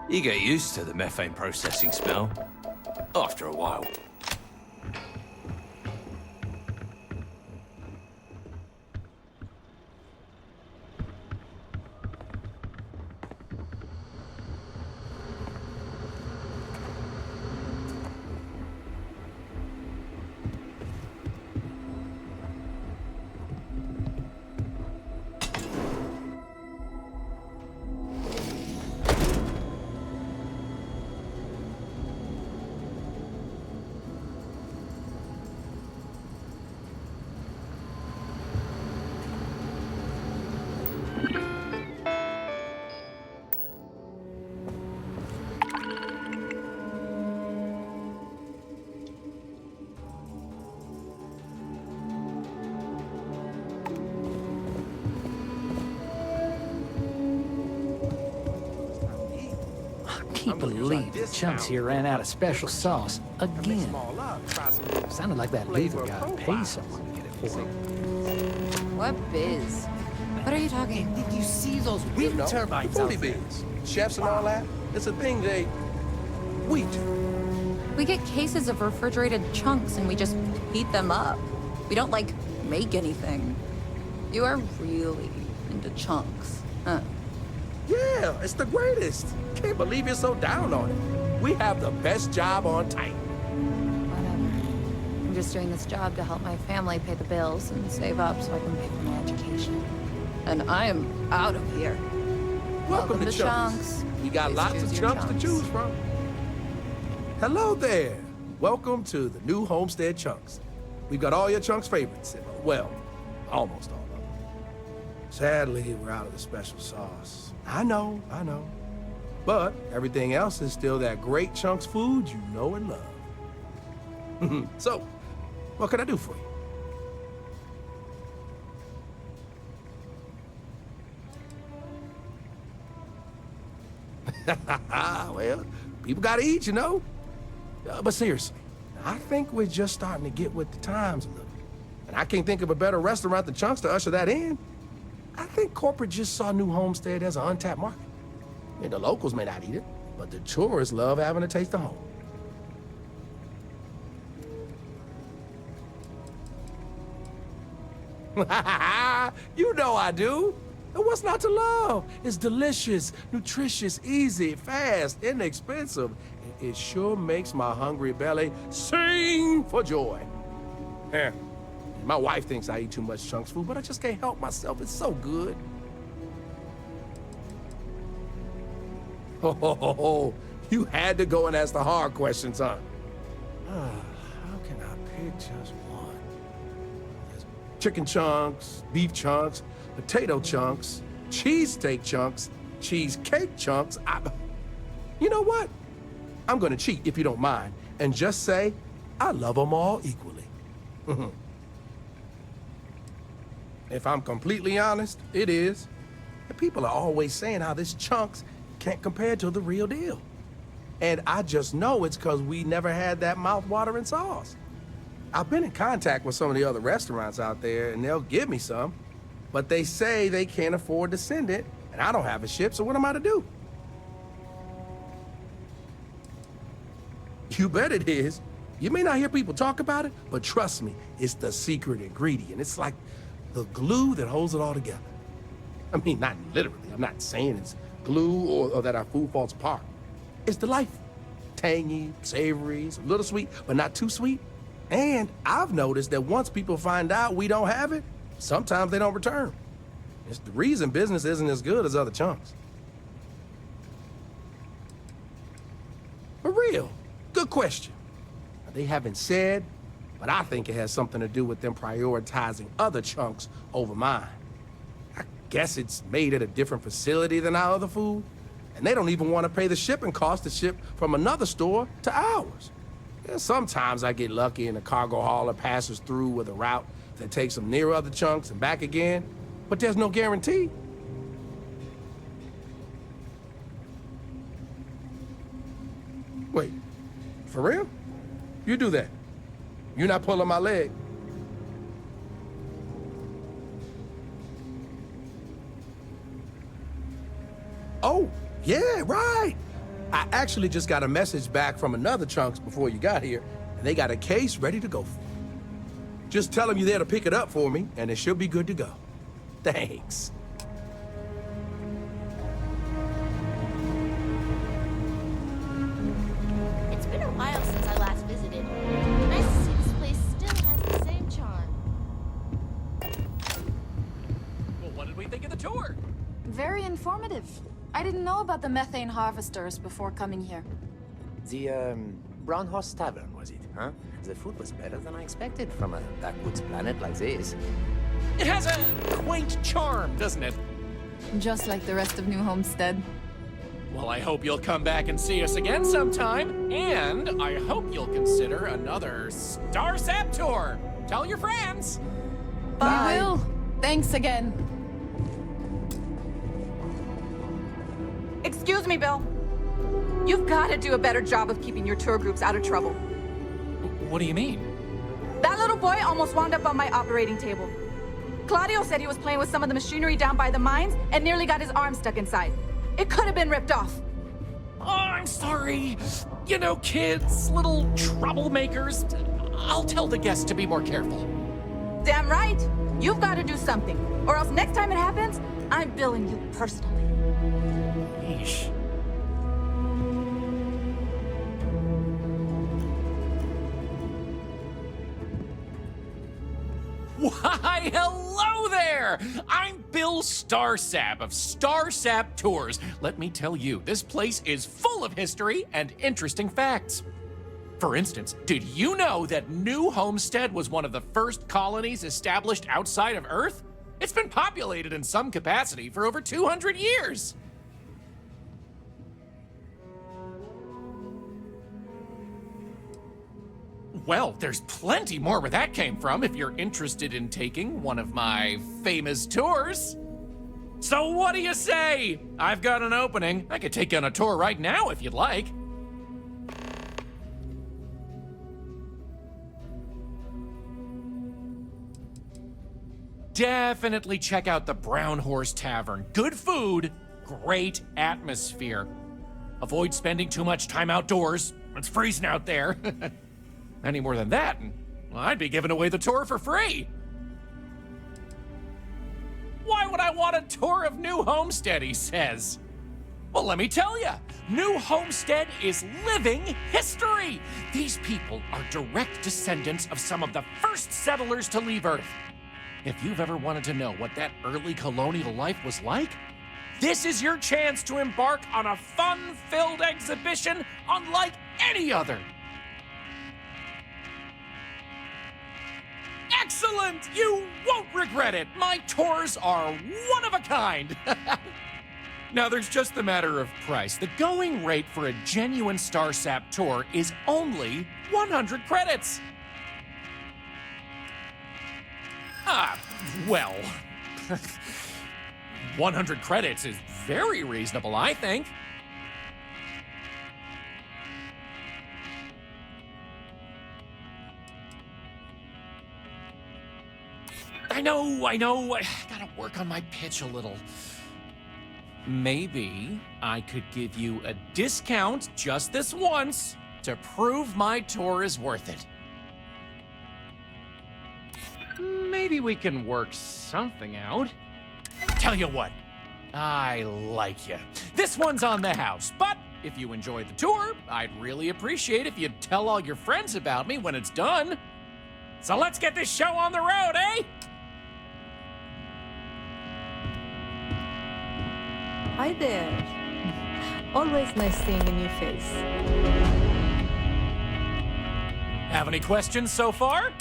You get used to the methane processing smell after a while. I can't believe the chunks here ran out of special sauce again. Sounded like that Luthor guy paid someone to get it for him. What biz? What are you talking? Did you see those wind turbines out there? Beans, chefs and all that. It's a thing we do. We get cases of refrigerated chunks and we just heat them up. We don't, like, make anything. You are really into chunks, huh? Yeah, it's the greatest. Can't believe you're so down on it. We have the best job on tight. Whatever. I'm just doing this job to help my family pay the bills and save up so I can pay for my education. And I am out of here. Welcome to Chunks. We got Please lots choose of your chunks to choose from. Hello there. Welcome to the new Homestead Chunks. We've got all your chunks favorites. Well, almost all of them. Sadly, we're out of the special sauce. I know. But everything else is still that great chunks food you know and love. So, what can I do for you? Well, people gotta eat, you know? But seriously, I think we're just starting to get with the times a little. And I can't think of a better restaurant than Chunks to usher that in. I think corporate just saw New Homestead as an untapped market. I mean, the locals may not eat it, but the tourists love having a taste of home. You know I do. And what's not to love? It's delicious, nutritious, easy, fast, inexpensive. It sure makes my hungry belly sing for joy. Yeah. My wife thinks I eat too much Chunks food, but I just can't help myself. It's so good. Oh, you had to go and ask the hard questions, huh? How can I pick just one? There's chicken chunks, beef chunks, potato chunks, cheesesteak chunks, cheesecake chunks. You know what? I'm gonna cheat, if you don't mind, and just say I love them all equally. If I'm completely honest, it is. And people are always saying how this Chunks can't compare to the real deal. And I just know it's because we never had that mouth-watering sauce. I've been in contact with some of the other restaurants out there, and they'll give me some, but they say they can't afford to send it, and I don't have a ship, so what am I to do? You bet it is. You may not hear people talk about it, but trust me, it's the secret ingredient. It's like the glue that holds it all together. I mean, not literally. I'm not saying it's glue or that our food falls apart. It's delightful. Tangy, savory, it's a little sweet, but not too sweet. And I've noticed that once people find out we don't have it, sometimes they don't return. It's the reason business isn't as good as other chunks. For real, good question. They haven't said, but I think it has something to do with them prioritizing other chunks over mine. I guess it's made at a different facility than our other food, and they don't even want to pay the shipping cost to ship from another store to ours. Yeah, sometimes I get lucky and a cargo hauler passes through with a route that takes them near other chunks and back again, but there's no guarantee. Wait, for real? You do that? You're not pulling my leg? Oh, yeah, right. I actually just got a message back from another Chunks before you got here, and they got a case ready to go for you. Just tell them you're there to pick it up for me, and it should be good to go. Thanks. It's been a while since I last visited. Nice to see this place still has the same charm. Well, what did we think of the tour? Very informative. I didn't know about the methane harvesters before coming here. The, Brown Horse Tavern, was it, huh? The food was better than I expected from a backwoods planet like this. It has a quaint charm, doesn't it? Just like the rest of New Homestead. Well, I hope you'll come back and see us again sometime. And I hope you'll consider another Starsap Tour. Tell your friends. I will. Thanks again. Excuse me, Bill. You've got to do a better job of keeping your tour groups out of trouble. What do you mean? That little boy almost wound up on my operating table. Claudio said he was playing with some of the machinery down by the mines and nearly got his arm stuck inside. It could have been ripped off. Oh, I'm sorry. You know, kids, little troublemakers. I'll tell the guests to be more careful. Damn right. You've got to do something. Or else next time it happens, I'm billing you personally. Yeesh. Why, hello there! I'm Bill Starsap of Starsap Tours. Let me tell you, this place is full of history and interesting facts. For instance, did you know that New Homestead was one of the first colonies established outside of Earth? It's been populated in some capacity for over 200 years. Well, there's plenty more where that came from if you're interested in taking one of my famous tours. So what do you say? I've got an opening. I could take you on a tour right now if you'd like. Definitely check out the Brown Horse Tavern. Good food, great atmosphere. Avoid spending too much time outdoors. It's freezing out there. Any more than that, and well, I'd be giving away the tour for free. Why would I want a tour of New Homestead, he says. Well, let me tell you, New Homestead is living history. These people are direct descendants of some of the first settlers to leave Earth. If you've ever wanted to know what that early colonial life was like, this is your chance to embark on a fun-filled exhibition unlike any other. Excellent! You won't regret it. My tours are one of a kind. Now, there's just the matter of price. The going rate for a genuine Starsap tour is only 100 credits. Well, 100 credits is very reasonable, I think. I know, I gotta work on my pitch a little. Maybe I could give you a discount just this once to prove my tour is worth it. Maybe we can work something out. Tell you what, I like you. This one's on the house, but if you enjoyed the tour, I'd really appreciate if you'd tell all your friends about me when it's done. So let's get this show on the road, eh? Hi there. Always nice seeing a new face. Have any questions so far?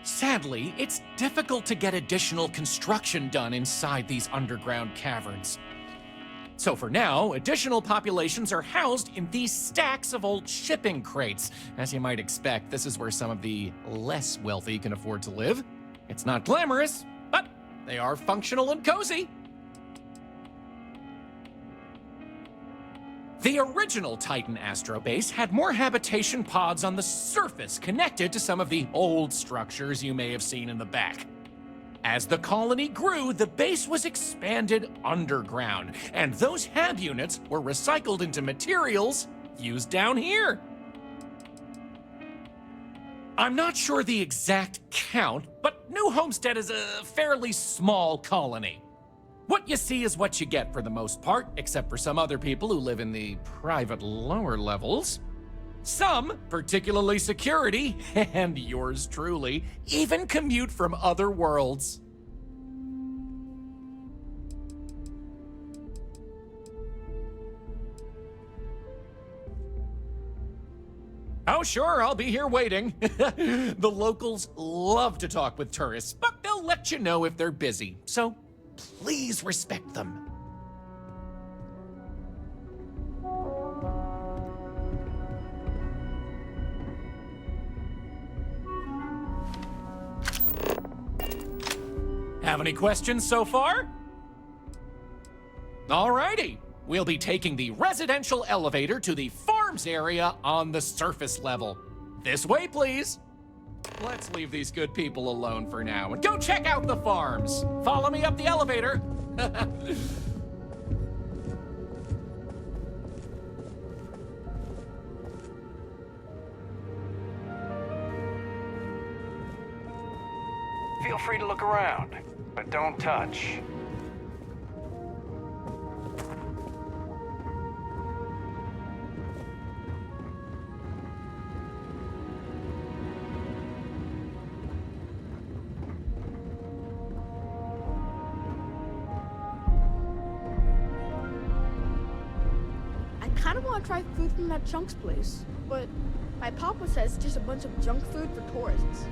Sadly, it's difficult to get additional construction done inside these underground caverns. So for now, additional populations are housed in these stacks of old shipping crates. As you might expect, this is where some of the less wealthy can afford to live. It's not glamorous, but they are functional and cozy. The original Titan astrobase had more habitation pods on the surface connected to some of the old structures you may have seen in the back. As the colony grew, the base was expanded underground, and those hab units were recycled into materials used down here. I'm not sure the exact count, but New Homestead is a fairly small colony. What you see is what you get for the most part, except for some other people who live in the private lower levels. Some, particularly security, and yours truly, even commute from other worlds. Oh, sure, I'll be here waiting. The locals love to talk with tourists, but they'll let you know if they're busy, so please respect them. Have any questions so far? Alrighty. We'll be taking the residential elevator to the farms area on the surface level. This way, please. Let's leave these good people alone for now and go check out the farms. Follow me up the elevator. Feel free to look around, but don't touch. I kind of want to try food from that Chunks place, but my papa says it's just a bunch of junk food for tourists.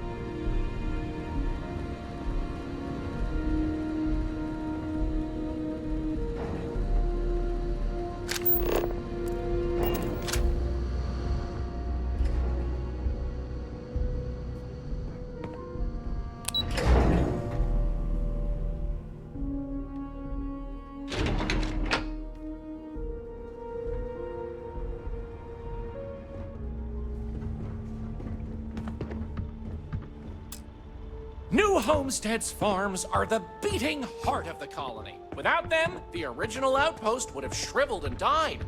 New Homestead's farms are the beating heart of the colony. Without them, the original outpost would have shriveled and died.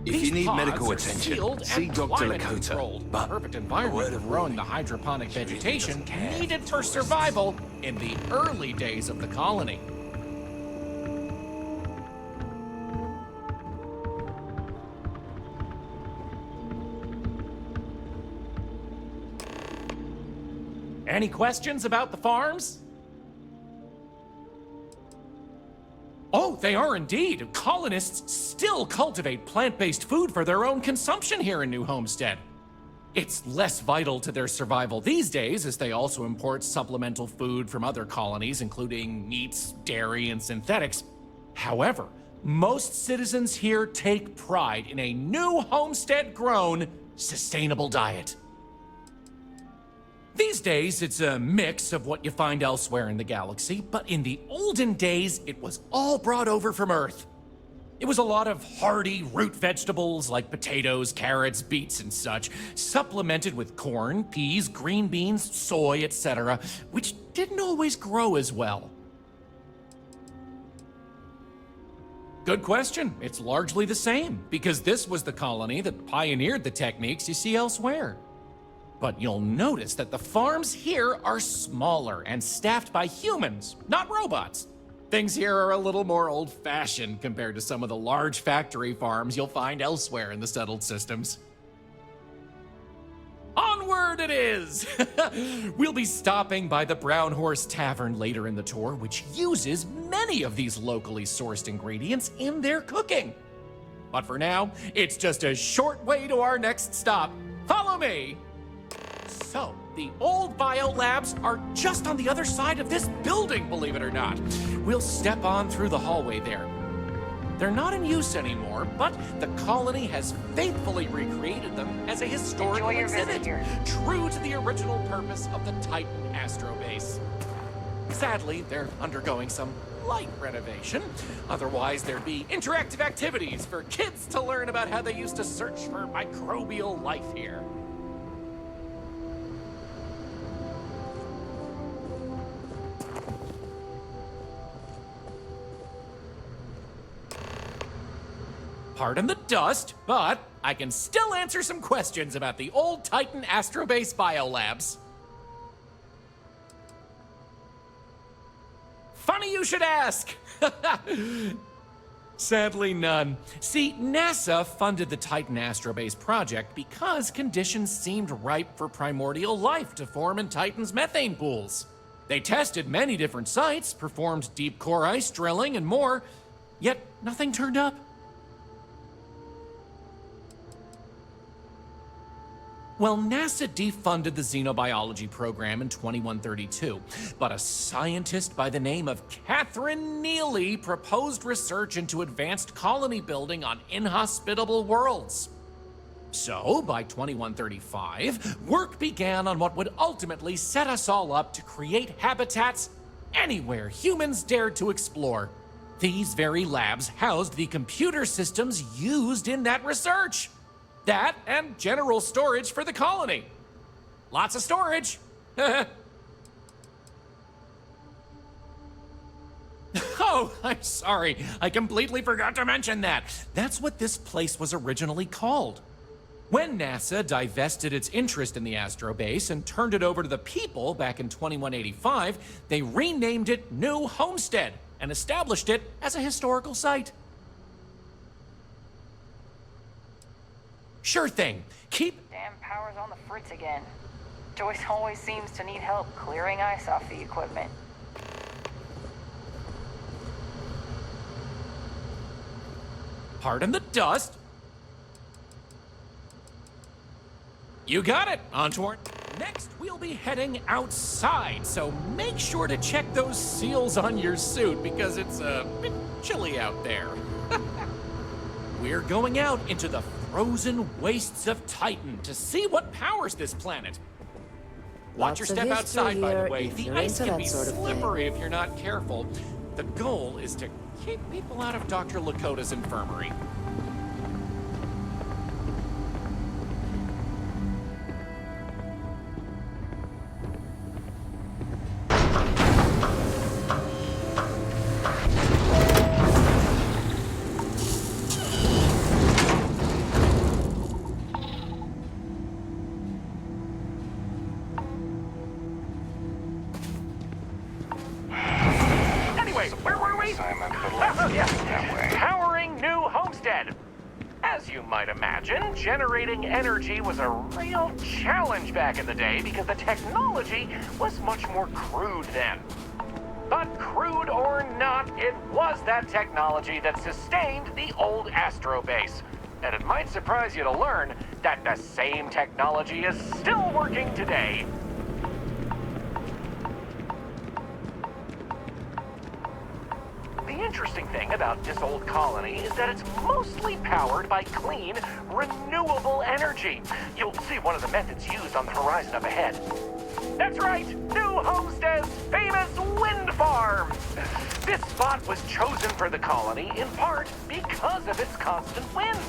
If you need pods medical are attention, sealed see and Dr. climate Lakota. controlled. But Perfect environment for growing the hydroponic vegetation needed for survival in the early days of the colony. Any questions about the farms? Oh, they are indeed. Colonists still cultivate plant-based food for their own consumption here in New Homestead. It's less vital to their survival these days, as they also import supplemental food from other colonies, including meats, dairy, and synthetics. However, most citizens here take pride in a New Homestead-grown, sustainable diet. These days, it's a mix of what you find elsewhere in the galaxy, but in the olden days, it was all brought over from Earth. It was a lot of hardy root vegetables like potatoes, carrots, beets, and such, supplemented with corn, peas, green beans, soy, etc., which didn't always grow as well. Good question. It's largely the same, because this was the colony that pioneered the techniques you see elsewhere. But you'll notice that the farms here are smaller and staffed by humans, not robots. Things here are a little more old-fashioned compared to some of the large factory farms you'll find elsewhere in the settled systems. Onward it is! We'll be stopping by the Brown Horse Tavern later in the tour, which uses many of these locally sourced ingredients in their cooking. But for now, it's just a short way to our next stop. Follow me! So, the old biolabs are just on the other side of this building, believe it or not. We'll step on through the hallway there. They're not in use anymore, but the colony has faithfully recreated them as a historical exhibit, true to the original purpose of the Titan Astrobase. Sadly, they're undergoing some light renovation. Otherwise, there'd be interactive activities for kids to learn about how they used to search for microbial life here. Pardon the dust, but I can still answer some questions about the old Titan Astrobase biolabs. Funny you should ask. Sadly, none. See, NASA funded the Titan Astrobase project because conditions seemed ripe for primordial life to form in Titan's methane pools. They tested many different sites, performed deep core ice drilling, and more, yet nothing turned up. Well, NASA defunded the xenobiology program in 2132, but a scientist by the name of Catherine Neely proposed research into advanced colony building on inhospitable worlds. So, by 2135, work began on what would ultimately set us all up to create habitats anywhere humans dared to explore. These very labs housed the computer systems used in that research. That and general storage for the colony. Lots of storage. Oh, I'm sorry. I completely forgot to mention that. That's what this place was originally called. When NASA divested its interest in the Astrobase and turned it over to the people back in 2185, they renamed it New Homestead and established it as a historical site. Sure thing. Keep... Damn power's on the fritz again. Joyce always seems to need help clearing ice off the equipment. Pardon the dust. You got it, Ontor. Next, we'll be heading outside, so make sure to check those seals on your suit because it's a bit chilly out there. We're going out into the frozen wastes of Titan to see what powers this planet. Watch your step outside, by the way. The ice can be slippery if you're not careful. The goal is to keep people out of Dr. Lakota's infirmary. Powering New Homestead. As you might imagine, generating energy was a real challenge back in the day because the technology was much more crude then. But crude or not, it was that technology that sustained the old Astrobase. And it might surprise you to learn that the same technology is still working today. The interesting thing about this old colony is that it's mostly powered by clean, renewable energy. You'll see one of the methods used on the horizon up ahead. That's right, New Homestead's famous wind farm. This spot was chosen for the colony in part because of its constant winds.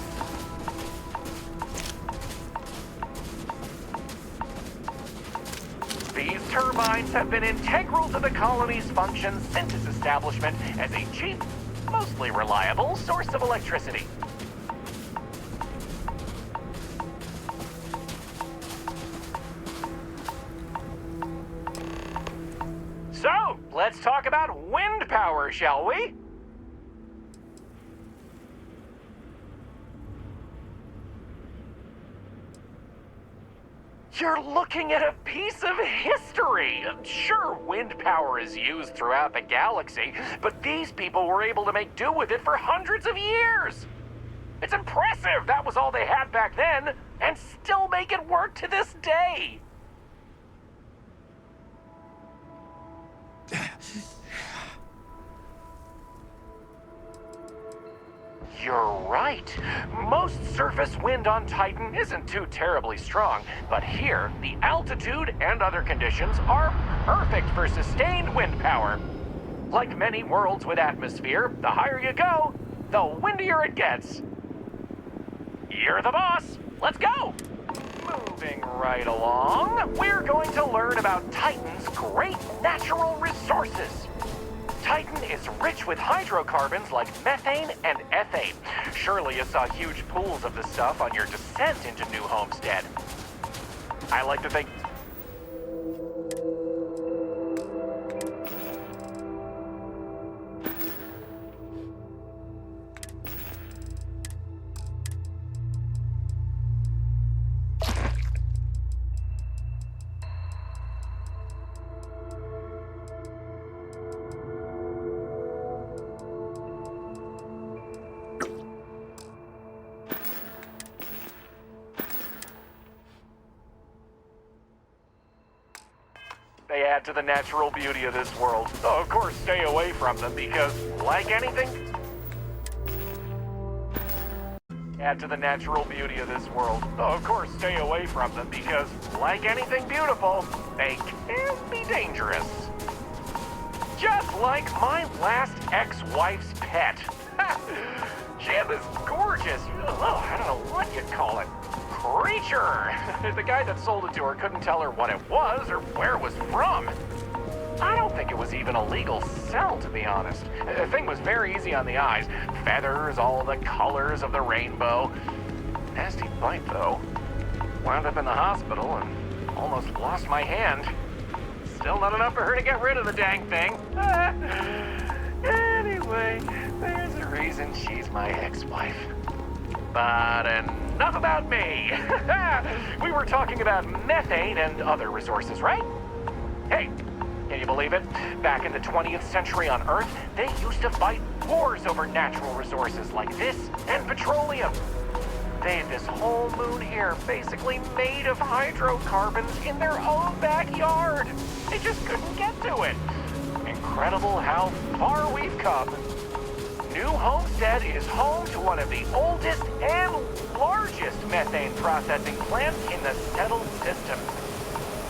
These turbines have been integral to the colony's function since its establishment as a cheap, mostly reliable source of electricity. So, let's talk about wind power, shall we? You're looking at a piece of history. Sure, wind power is used throughout the galaxy, but these people were able to make do with it for hundreds of years. It's impressive that was all they had back then, and still make it work to this day. You're right. Most surface wind on Titan isn't too terribly strong, but here, the altitude and other conditions are perfect for sustained wind power. Like many worlds with atmosphere, the higher you go, the windier it gets. You're the boss. Let's go. Moving right along, we're going to learn about Titan's great natural resources. Titan is rich with hydrocarbons like methane and ethane. Surely you saw huge pools of the stuff on your descent into New Homestead. I like to think... They add to the natural beauty of this world. Oh, of course, stay away from them because, like anything... Add to the natural beauty of this world. Oh, of course, stay away from them because, like anything beautiful, they can be dangerous. Just like my last ex-wife's pet. She had this gorgeous, I don't know what you'd call it, creature. The guy that sold it to her couldn't tell her what it was or where it was from. I don't think it was even a legal sell, to be honest. The thing was very easy on the eyes. Feathers, all the colors of the rainbow. Nasty bite, though. Wound up in the hospital and almost lost my hand. Still not enough for her to get rid of the dang thing. Anyway, there's a reason she's my ex-wife. But enough about me. We were talking about methane and other resources, right? Hey, can you believe it? Back in the 20th century on Earth, they used to fight wars over natural resources like this and petroleum. They had this whole moon here basically made of hydrocarbons in their own backyard. They just couldn't get to it. Incredible how far we've come. New Homestead is home to one of the oldest and largest methane processing plants in the settled system.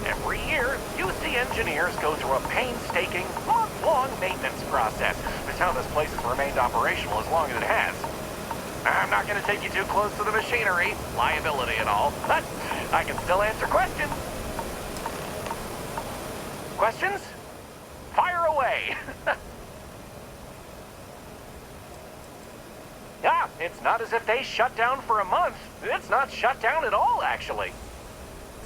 Every year, UC engineers go through a painstaking, month-long maintenance process. That's how this place has remained operational as long as it has. I'm not going to take you too close to the machinery, liability and all, but I can still answer questions. Questions? Fire away! Yeah, it's not as if they shut down for a month. It's not shut down at all, actually.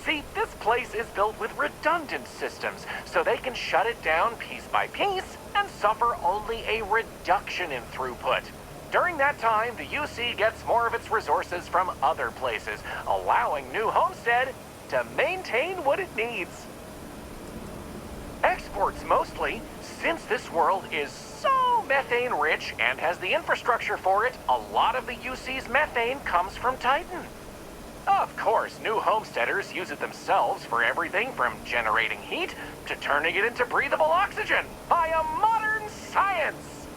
See, this place is built with redundant systems, so they can shut it down piece by piece and suffer only a reduction in throughput. During that time, the UC gets more of its resources from other places, allowing New Homestead to maintain what it needs. Exports mostly, since this world is so methane rich and has the infrastructure for it, a lot of the UC's methane comes from Titan. Of course, new homesteaders use it themselves for everything from generating heat to turning it into breathable oxygen via modern science.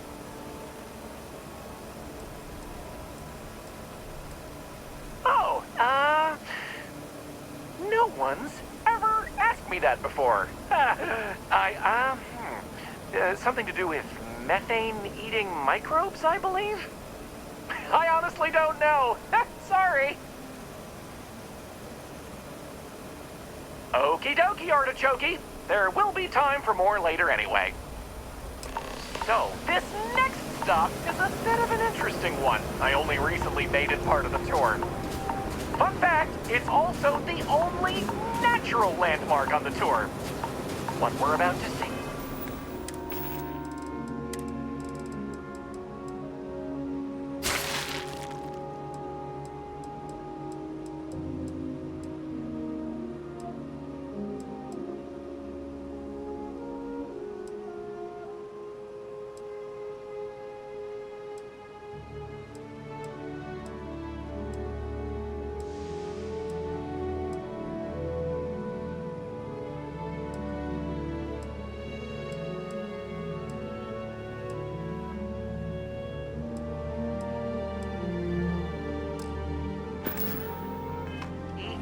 Oh, no one's ever asked me that before. Something to do with methane-eating microbes, I believe? I honestly don't know. Sorry. Okie dokie, artichokey. There will be time for more later anyway. So, this next stop is a bit of an interesting one. I only recently made it part of the tour. Fun fact, it's also the only natural landmark on the tour. What we're about to see.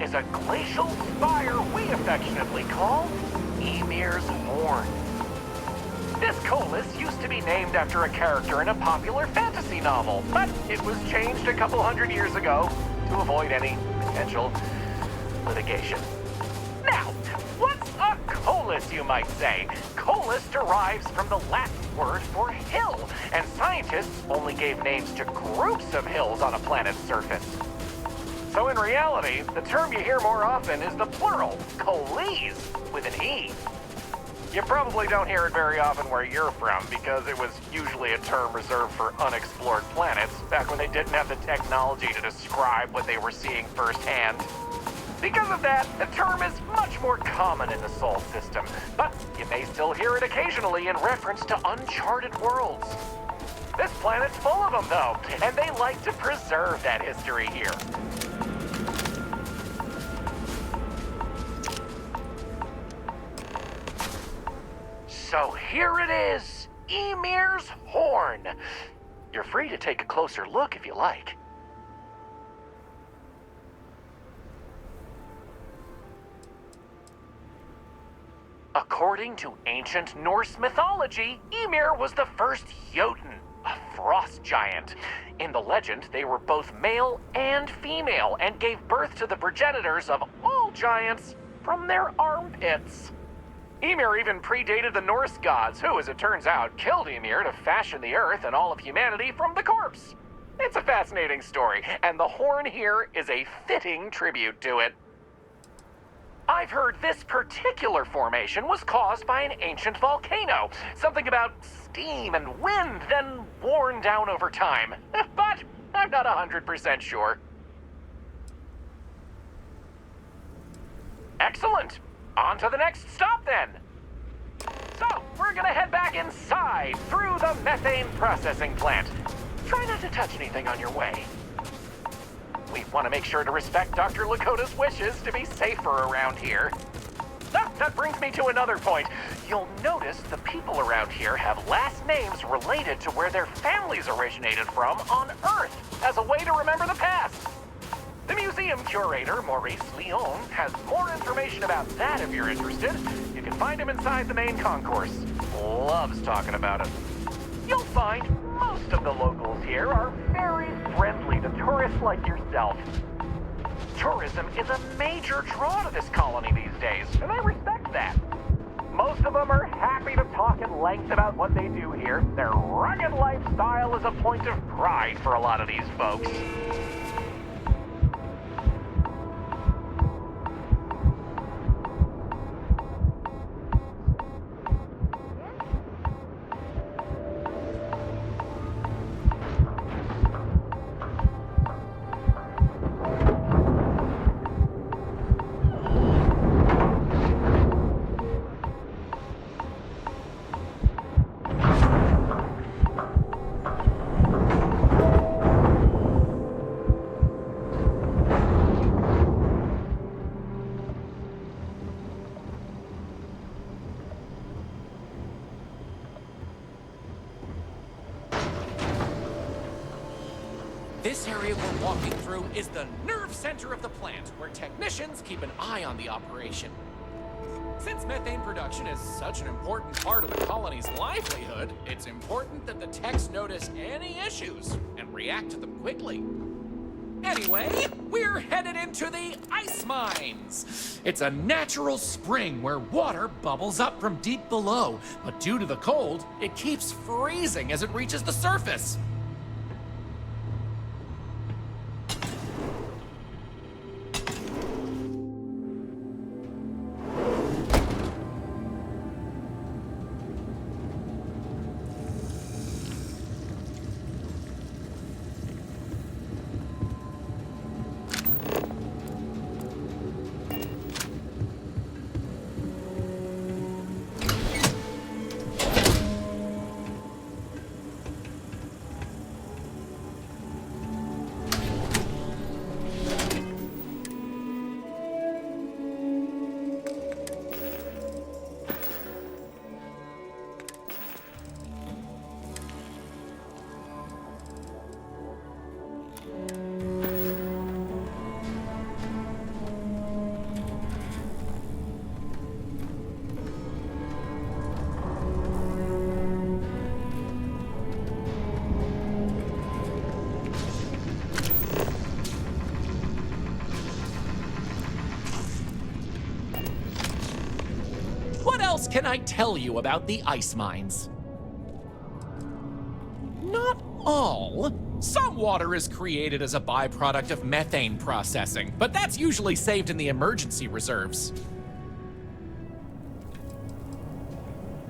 Is a glacial spire we affectionately call Ymir's Horn. This colus used to be named after a character in a popular fantasy novel, but it was changed a couple hundred years ago to avoid any potential litigation. Now, what's a colus, you you might say. Colis derives from the Latin word for hill, and scientists only gave names to groups of hills on a planet's surface. So in reality, the term you hear more often is the plural, colis, with an E. You probably don't hear it very often where you're from, because it was usually a term reserved for unexplored planets, back when they didn't have the technology to describe what they were seeing firsthand. Because of that, the term is much more common in the Sol system, but you may still hear it occasionally in reference to uncharted worlds. This planet's full of them, though, and they like to preserve that history here. So here it is, Ymir's horn. You're free to take a closer look if you like. According to ancient Norse mythology, Ymir was the first Jotun, a frost giant. In the legend, they were both male and female and gave birth to the progenitors of all giants from their armpits. Ymir even predated the Norse gods, who, as it turns out, killed Ymir to fashion the earth and all of humanity from the corpse. It's a fascinating story, and the horn here is a fitting tribute to it. I've heard this particular formation was caused by an ancient volcano. Something about steam and wind, then worn down over time. But I'm not 100% sure. Excellent. On to the next stop, then. So, we're gonna head back inside, through the methane processing plant. Try not to touch anything on your way. We want to make sure to respect Dr. Lakota's wishes to be safer around here. That brings me to another point. You'll notice the people around here have last names related to where their families originated from on Earth, as a way to remember the past. The museum curator, Maurice Leon, has more information about that if you're interested. You can find him inside the main concourse. Loves talking about it. You'll find most of the locals here are very friendly to tourists like yourself. Tourism is a major draw to this colony these days, and I respect that. Most of them are happy to talk at length about what they do here. Their rugged lifestyle is a point of pride for a lot of these folks. This area we're walking through is the nerve center of the plant, where technicians keep an eye on the operation. Since methane production is such an important part of the colony's livelihood, it's important that the techs notice any issues and react to them quickly. Anyway, we're headed into the ice mines. It's a natural spring where water bubbles up from deep below, but due to the cold, it keeps freezing as it reaches the surface. What else can I tell you about the ice mines? Not all. Some water is created as a byproduct of methane processing, but that's usually saved in the emergency reserves.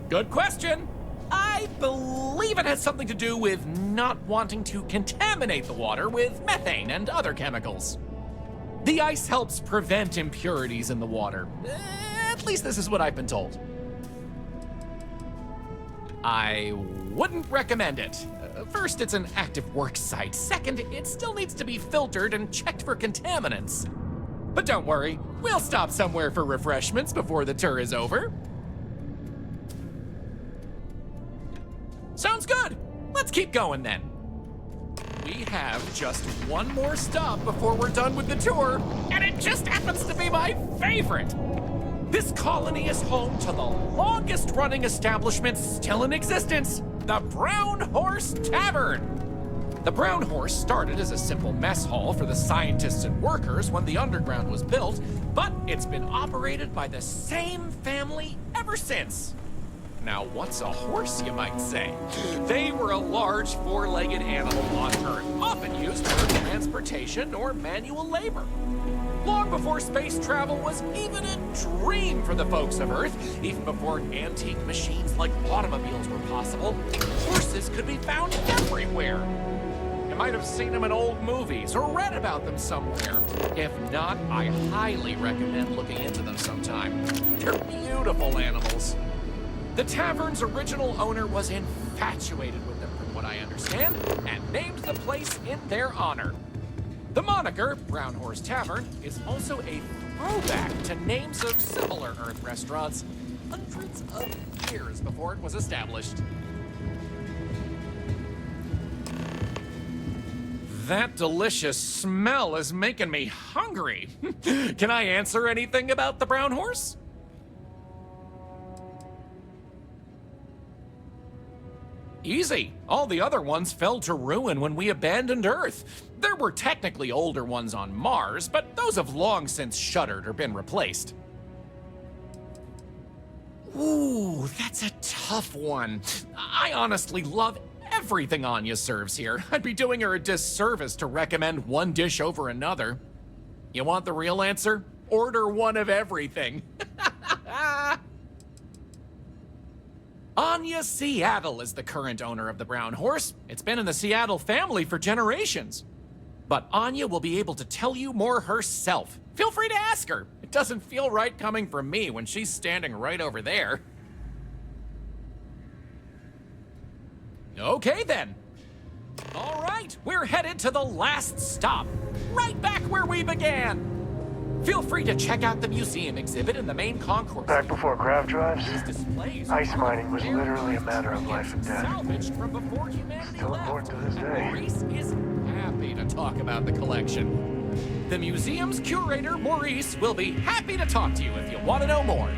Good question. I believe it has something to do with not wanting to contaminate the water with methane and other chemicals. The ice helps prevent impurities in the water. At least this is what I've been told. I wouldn't recommend it. First, it's an active work site. Second, it still needs to be filtered and checked for contaminants. But don't worry, we'll stop somewhere for refreshments before the tour is over. Sounds good. Let's keep going then. We have just one more stop before we're done with the tour, and it just happens to be my favorite. This colony is home to the longest running establishment still in existence, the Brown Horse Tavern. The Brown Horse started as a simple mess hall for the scientists and workers when the underground was built, but it's been operated by the same family ever since. Now, what's a horse, you might say? They were a large four-legged animal on Earth, often used for transportation or manual labor. Long before space travel was even a dream for the folks of Earth, even before antique machines like automobiles were possible, horses could be found everywhere. You might have seen them in old movies or read about them somewhere. If not, I highly recommend looking into them sometime. They're beautiful animals. The tavern's original owner was infatuated with them, from what I understand, and named the place in their honor. The moniker, Brown Horse Tavern, is also a throwback to names of similar Earth restaurants hundreds of years before it was established. That delicious smell is making me hungry. Can I answer anything about the Brown Horse? Easy. All the other ones fell to ruin when we abandoned Earth. There were technically older ones on Mars, but those have long since shuttered or been replaced. Ooh, that's a tough one. I honestly love everything Anya serves here. I'd be doing her a disservice to recommend one dish over another. You want the real answer? Order one of everything. Anya Seattle is the current owner of the Brown Horse. It's been in the Seattle family for generations. But Anya will be able to tell you more herself. Feel free to ask her. It doesn't feel right coming from me when she's standing right over there. Okay then. All right, we're headed to the last stop. Right back where we began. Feel free to check out the museum exhibit in the main concourse. Back before craft drives, ice mining was literally a matter of life and death. Salvaged from before humanity Still left. important to this day. Maurice is happy to talk about the collection. The museum's curator, Maurice, will be happy to talk to you if you want to know more.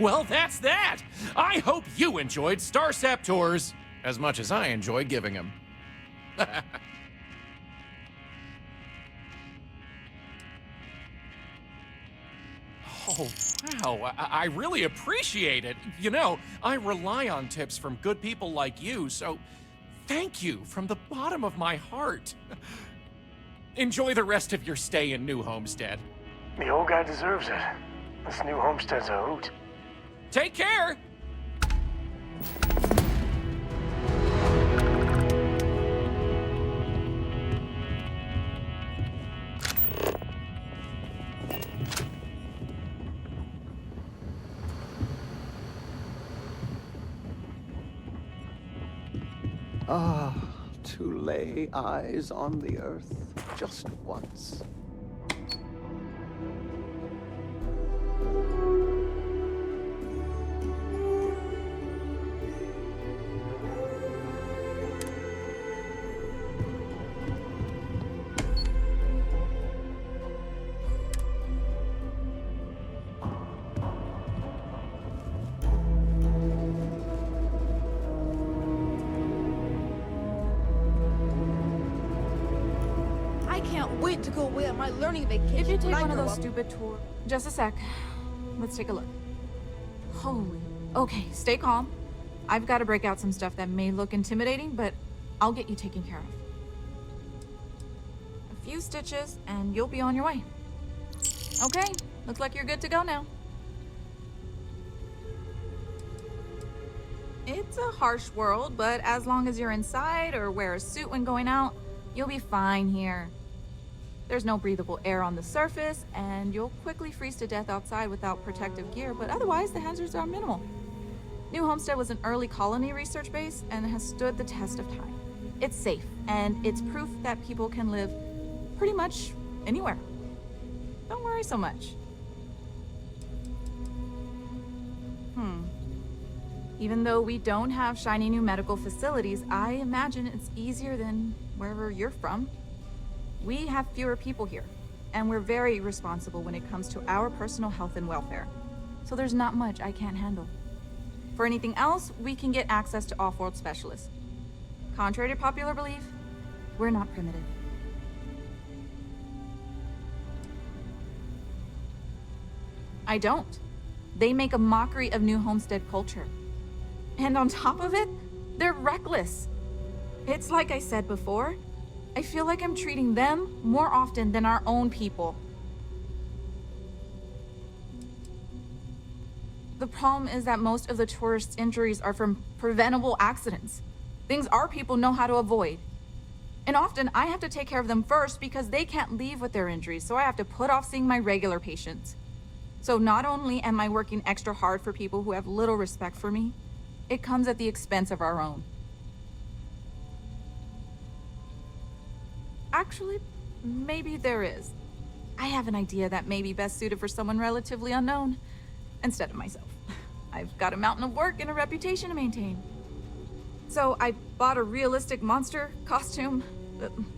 Well, that's that. I hope you enjoyed Starsap Tours as much as I enjoy giving them. Oh, wow. I really appreciate it. You know, I rely on tips from good people like you, so thank you from the bottom of my heart. Enjoy the rest of your stay in New Homestead. The old guy deserves it. This new homestead's a hoot. Take care! Ah, to lay eyes on the earth just once. I can't wait to go away on my learning vacation. If you take when I one of grow those up. stupid tours. Just a sec. Let's take a look. Holy. Okay, stay calm. I've got to break out some stuff that may look intimidating, but I'll get you taken care of. A few stitches, and you'll be on your way. Okay, looks like you're good to go now. It's a harsh world, but as long as you're inside or wear a suit when going out, you'll be fine here. There's no breathable air on the surface, and you'll quickly freeze to death outside without protective gear, but otherwise the hazards are minimal. New Homestead was an early colony research base and has stood the test of time. It's safe, and it's proof that people can live pretty much anywhere. Don't worry so much. Even though we don't have shiny new medical facilities, I imagine it's easier than wherever you're from. We have fewer people here, and we're very responsible when it comes to our personal health and welfare. So there's not much I can't handle. For anything else, we can get access to off-world specialists. Contrary to popular belief, we're not primitive. I don't. They make a mockery of New Homestead culture. And on top of it, they're reckless. It's like I said before, I feel like I'm treating them more often than our own people. The problem is that most of the tourists' injuries are from preventable accidents. Things our people know how to avoid. And often I have to take care of them first because they can't leave with their injuries, so I have to put off seeing my regular patients. So not only am I working extra hard for people who have little respect for me, it comes at the expense of our own. Actually, maybe there is. I have an idea that may be best suited for someone relatively unknown, instead of myself. I've got a mountain of work and a reputation to maintain. So I bought a realistic monster costume.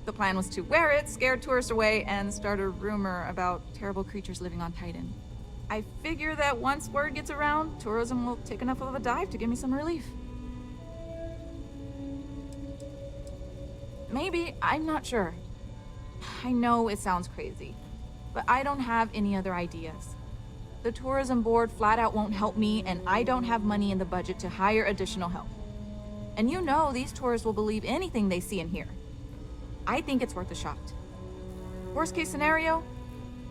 The plan was to wear it, scare tourists away, and start a rumor about terrible creatures living on Titan. I figure that once word gets around, tourism will take enough of a dive to give me some relief. Maybe, I'm not sure. I know it sounds crazy, but I don't have any other ideas. The tourism board flat out won't help me, and I don't have money in the budget to hire additional help. And you know these tourists will believe anything they see and hear. I think it's worth a shot. Worst case scenario,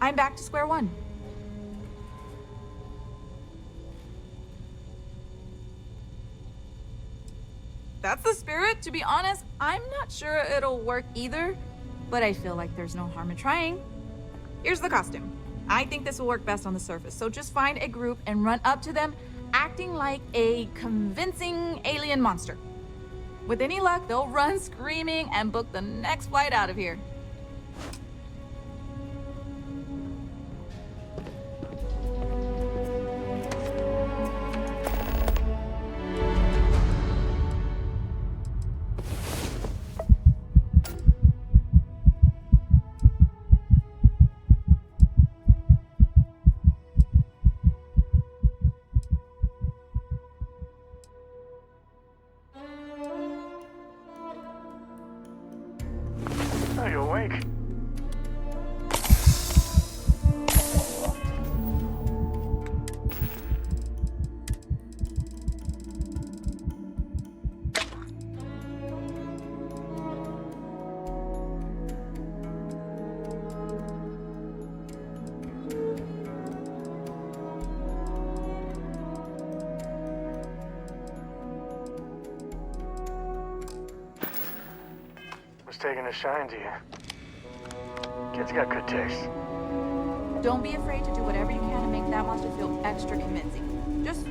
I'm back to square one. That's the spirit. To be honest, I'm not sure it'll work either, but I feel like there's no harm in trying. Here's the costume. I think this will work best on the surface, so just find a group and run up to them, acting like a convincing alien monster. With any luck, they'll run screaming and book the next flight out of here. Are you awake? What's taking a shine to you? Kid's got good taste. Don't be afraid to do whatever you can to make that monster feel extra convincing. Just